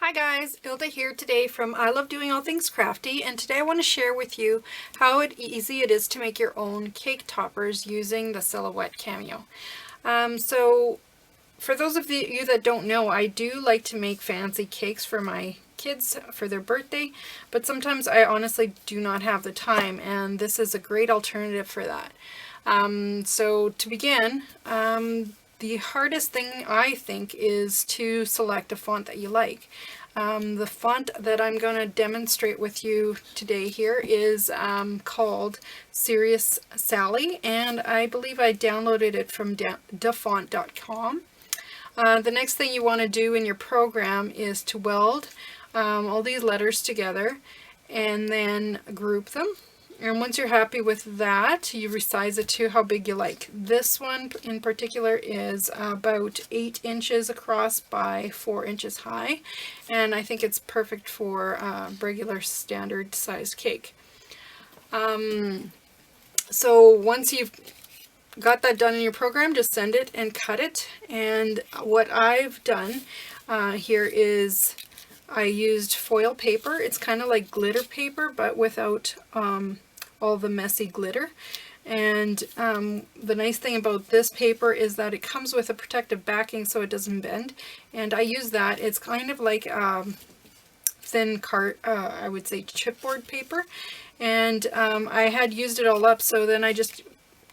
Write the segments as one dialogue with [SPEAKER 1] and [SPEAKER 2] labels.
[SPEAKER 1] Hi guys, Ilda here today from I Love Doing All Things Crafty, and today I want to share with you how easy it is to make your own cake toppers using the Silhouette Cameo. So for those of you that don't know, I do like to make fancy cakes for my kids for their birthday, but sometimes I honestly do not have the time, and this is a great alternative for that. So to begin, the hardest thing I think is to select a font that you like. The font that I'm going to demonstrate with you today here is called Serious Sally, and I believe I downloaded it from dafont.com. The next thing you want to do in your program is to weld all these letters together and then group them. And once you're happy with that, you resize it to how big you like. This one in particular is about 8 inches across by 4 inches high, and I think it's perfect for regular standard sized cake. So once you've got that done in your program, just send it and cut it. And what I've done here is I used foil paper. It's kind of like glitter paper, but without all the messy glitter. And the nice thing about this paper is that it comes with a protective backing so it doesn't bend. And I use that. It's kind of like thin I would say chipboard paper. And I had used it all up, so then I just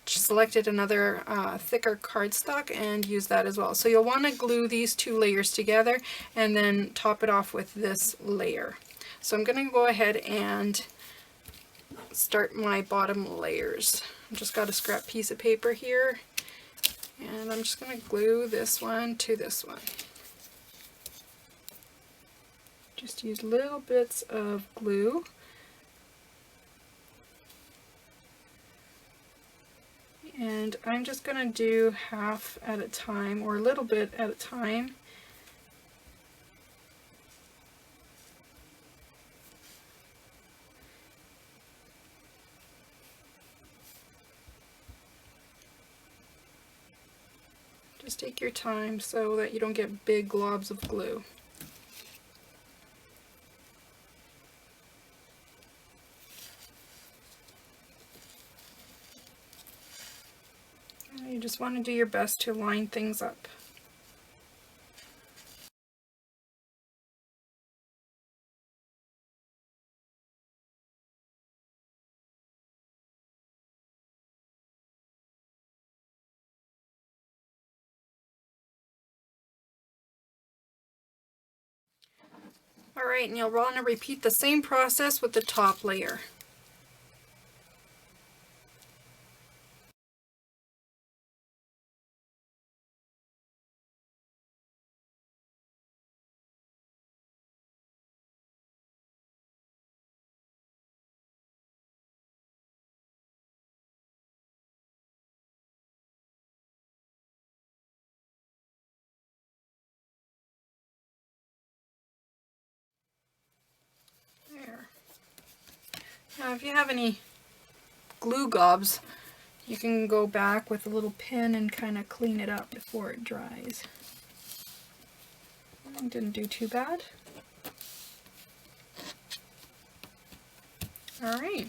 [SPEAKER 1] selected another thicker cardstock and use that as well. So you'll want to glue these two layers together and then top it off with this layer. So I'm going to go ahead and start my bottom layers. I've just got a scrap piece of paper here, and I'm just going to glue this one to this one. Just use little bits of glue. And I'm just going to do half at a time, or a little bit at a time. Just take your time so that you don't get big globs of glue. You just want to do your best to line things up. Alright, and you'll want to repeat the same process with the top layer. There. Now if you have any glue gobs, you can go back with a little pin and kind of clean it up before it dries. Didn't do too bad. Alright,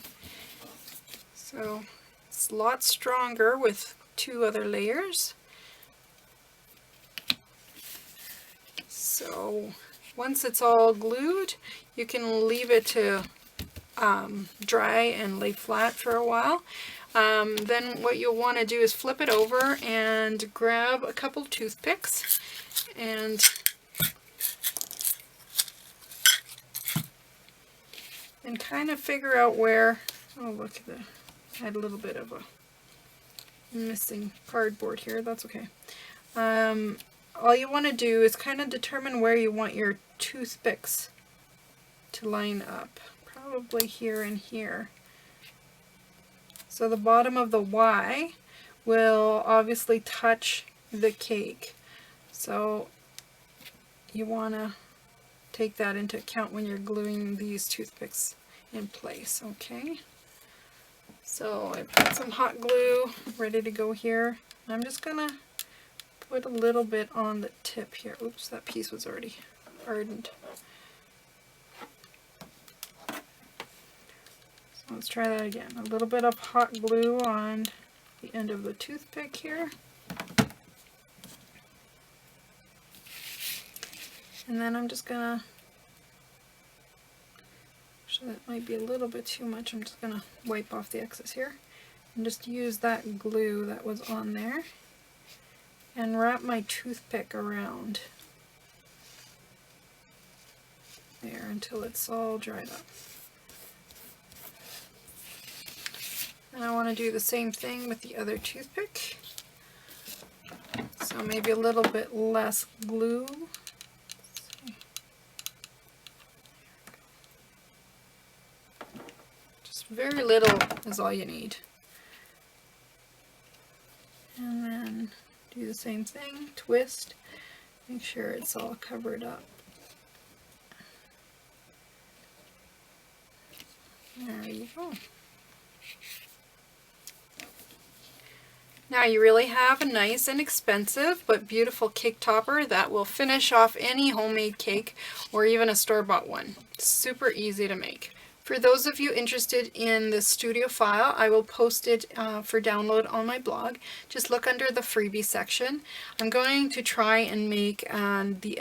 [SPEAKER 1] so it's a lot stronger with two other layers. So once it's all glued, you can leave it to dry and lay flat for a while. Then what you'll want to do is flip it over and grab a couple toothpicks and kind of figure out where, oh look, I had a little bit of a missing cardboard here, that's okay. All you want to do is kind of determine where you want your toothpicks to line up. Probably here and here. So the bottom of the Y will obviously touch the cake. So you want to take that into account when you're gluing these toothpicks in place, okay? So I've got some hot glue ready to go here. I'm just going to put a little bit on the tip here. Oops, that piece was already hardened. Let's try that again. A little bit of hot glue on the end of the toothpick here. And then I'm just gonna, actually that might be a little bit too much, I'm just gonna wipe off the excess here. And just use that glue that was on there and wrap my toothpick around there until it's all dried up. And I want to do the same thing with the other toothpick. So maybe a little bit less glue. Just very little is all you need. And then do the same thing, twist, make sure it's all covered up. There you go. Now you really have a nice and expensive but beautiful cake topper that will finish off any homemade cake or even a store-bought one. Super easy to make. For those of you interested in the studio file, I will post it for download on my blog. Just look under the freebie section. I'm going to try and make the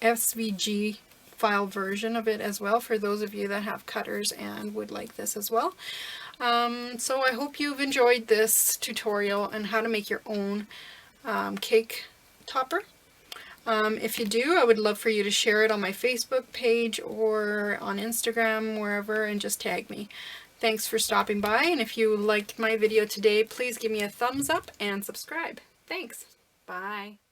[SPEAKER 1] SVG file version of it as well for those of you that have cutters and would like this as well. So I hope you've enjoyed this tutorial on how to make your own cake topper. If you do, I would love for you to share it on my Facebook page or on Instagram, wherever, and just tag me. Thanks for stopping by, and if you liked my video today, please give me a thumbs up and subscribe. Thanks. Bye.